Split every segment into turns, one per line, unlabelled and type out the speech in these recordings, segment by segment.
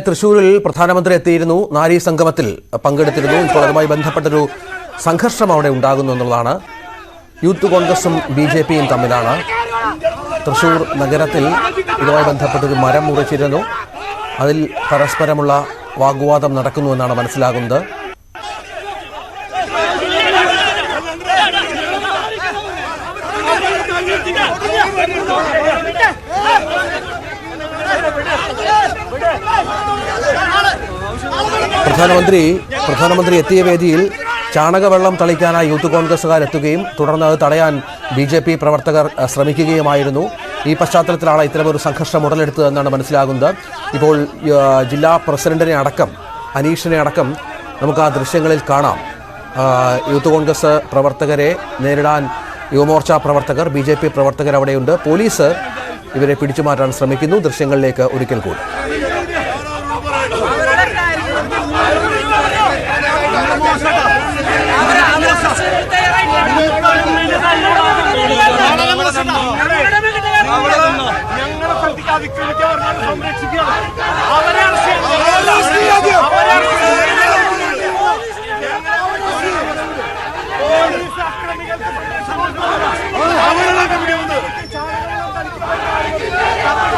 തൃശ്ശൂരിൽ പ്രധാനമന്ത്രി എത്തിയിരുന്നു. നാരീ സംഗമത്തിൽ പങ്കെടുത്തിരുന്നു. ഇപ്പോൾ അതുമായി ബന്ധപ്പെട്ടൊരു സംഘർഷം അവിടെ ഉണ്ടാകുന്നു എന്നുള്ളതാണ്. യൂത്ത് കോൺഗ്രസും BJPയും തമ്മിലാണ്. തൃശ്ശൂർ നഗരത്തിൽ ഇതുമായി ബന്ധപ്പെട്ടൊരു മരം മുറിച്ചിരുന്നു. അതിൽ പരസ്പരമുള്ള വാഗ്വാദം നടക്കുന്നുവെന്നാണ് മനസ്സിലാകുന്നത്. പ്രധാനമന്ത്രി എത്തിയ വേദിയിൽ ചാണകവെള്ളം തളിക്കാനായി യൂത്ത് കോൺഗ്രസുകാരെത്തുകയും തുടർന്ന് അത് തടയാൻ BJP പ്രവർത്തകർ ശ്രമിക്കുകയുമായിരുന്നു. ഈ പശ്ചാത്തലത്തിലാണ് ഇത്തരമൊരു സംഘർഷം ഉടലെടുത്തതെന്നാണ് മനസ്സിലാകുന്നത്. ഇപ്പോൾ ജില്ലാ പ്രസിഡന്റിനെ അടക്കം, അനീഷിനെ അടക്കം നമുക്ക് ആ ദൃശ്യങ്ങളിൽ കാണാം. യൂത്ത് കോൺഗ്രസ് പ്രവർത്തകരെ നേരിടാൻ യുവമോർച്ച പ്രവർത്തകർ, BJP പ്രവർത്തകർ അവിടെയുണ്ട്. പോലീസ് ഇവരെ പിടിച്ചുമാറ്റാൻ ശ്രമിക്കുന്നു. ദൃശ്യങ്ങളിലേക്ക് ഒരിക്കൽ കൂടി.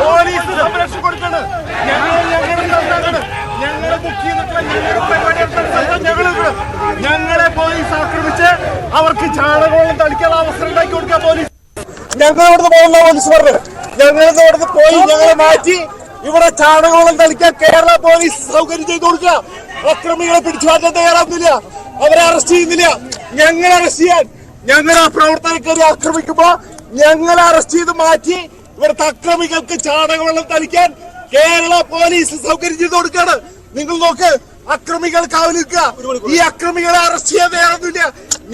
പോലീസ് സംരക്ഷണം കൊടുക്കണം. ഞങ്ങളെ പോലീസ് ആക്രമിച്ച് അവർക്ക് ചാണകവും തളിക്കാനുള്ള അവസരം ഉണ്ടാക്കി കൊടുക്കുക. പോലീസ് ഞങ്ങളിവിടുന്ന് പോകുന്ന പോലീസ് പറഞ്ഞു, ഞങ്ങളിന്ന് ഇവിടുന്ന് പോയി ഞങ്ങളെ മാറ്റി ഇവിടെ ചാണകവും തളിക്കാൻ കേരള പോലീസ് സൗകര്യം ചെയ്തു കൊടുക്കുക. അക്രമികളെ പിടിച്ചു മാറ്റാൻ തയ്യാറാവുന്നില്ല, അവരെ അറസ്റ്റ് ചെയ്യുന്നില്ല. ഞങ്ങളെ അറസ്റ്റ് ചെയ്യാൻ ഞങ്ങളെ പ്രവർത്തകരെ ആക്രമിക്കുമ്പോ ഞങ്ങളെ അറസ്റ്റ് ചെയ്ത് മാറ്റി ഇവിടുത്തെ അക്രമികൾക്ക് ചാണകവെള്ളം തളിക്കാൻ കേരള പോലീസ് സൗകര്യം ചെയ്ത് കൊടുക്കാണ്. നിങ്ങൾ നോക്ക്, അക്രമികൾ കാവലിക്കുക. ഈ അക്രമികളെ അറസ്റ്റ് ചെയ്യാൻ തയ്യാറൊന്നുമില്ല.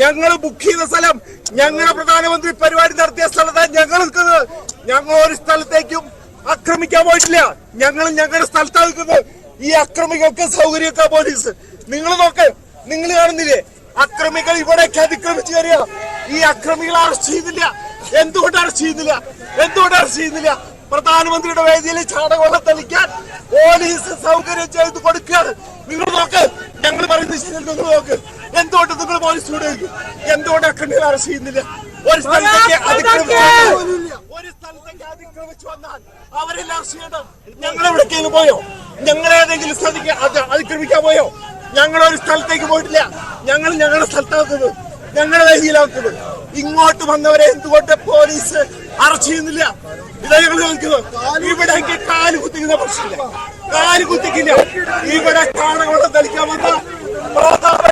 ഞങ്ങൾ ബുക്ക് ചെയ്ത സ്ഥലം, ഞങ്ങളുടെ പ്രധാനമന്ത്രി പരിപാടി നടത്തിയ സ്ഥലത്താണ് ഞങ്ങൾ നിൽക്കുന്നത്. ഞങ്ങൾ ഒരു സ്ഥലത്തേക്കും ആക്രമിക്കാൻ പോയിട്ടില്ല. ഞങ്ങൾ ഞങ്ങളുടെ സ്ഥലത്താണ് നിൽക്കുന്നത്. ഈ അക്രമികൾക്ക് സൗകര്യമൊക്കെ പോലീസ്. നിങ്ങൾ നോക്ക്, നിങ്ങൾ കാണുന്നില്ലേ അക്രമികൾ ഇവിടേക്ക് അതിക്രമിച്ചു കയറിയ. ഈ അക്രമികളെ അറസ്റ്റ് ചെയ്യുന്നില്ല. എന്തുകൊണ്ട് അറസ്റ്റ് ചെയ്യുന്നില്ല? പ്രധാനമന്ത്രിയുടെ വേദിയിൽ ചാണകവെള്ളം തളിക്കാൻ പോലീസ് സൗകര്യം ചെയ്ത് കൊടുക്കുകയാണ്. നിങ്ങൾ നോക്ക്, ഞങ്ങൾ പറയുന്നത് നിങ്ങൾ നോക്ക്. എന്തുകൊണ്ട് നിങ്ങൾ പോലീസിലൂടെ എന്തുകൊണ്ട് അക്രമികളെ അറസ്റ്റ് ചെയ്യുന്നില്ല? ഒരു സ്ഥലത്തേക്ക് അതിക്രമിച്ചു വന്നാൽ അവരെല്ലാം അറസ്റ്റ് ചെയ്യണം. ഞങ്ങൾ എവിടേക്കെങ്കിലും പോയോ? ഞങ്ങൾ ഏതെങ്കിലും സ്ഥലത്തേക്ക് അതിക്രമിക്കാൻ പോയോ? ഞങ്ങൾ ഒരു സ്ഥലത്തേക്ക് പോയിട്ടില്ല. ഞങ്ങൾ ഞങ്ങളുടെ സ്ഥലത്താക്കുന്നത്, ഞങ്ങളുടെ വേദിയിലാക്കുന്നത്. ഇങ്ങോട്ട് വന്നവരെ എന്തുകൊണ്ട് പോലീസ് അറസ്റ്റ് ചെയ്യുന്നില്ല? ഇതാ ഞങ്ങൾ ചോദിക്കുന്നത്. ഇവിടെ കാല് കുത്തിക്കുന്ന പ്രശ്നമില്ല, കാല് കുത്തിക്കില്ല. ഇവിടെ ചാണകവെള്ളം തളിക്കാൻ വന്ന പ്രധാന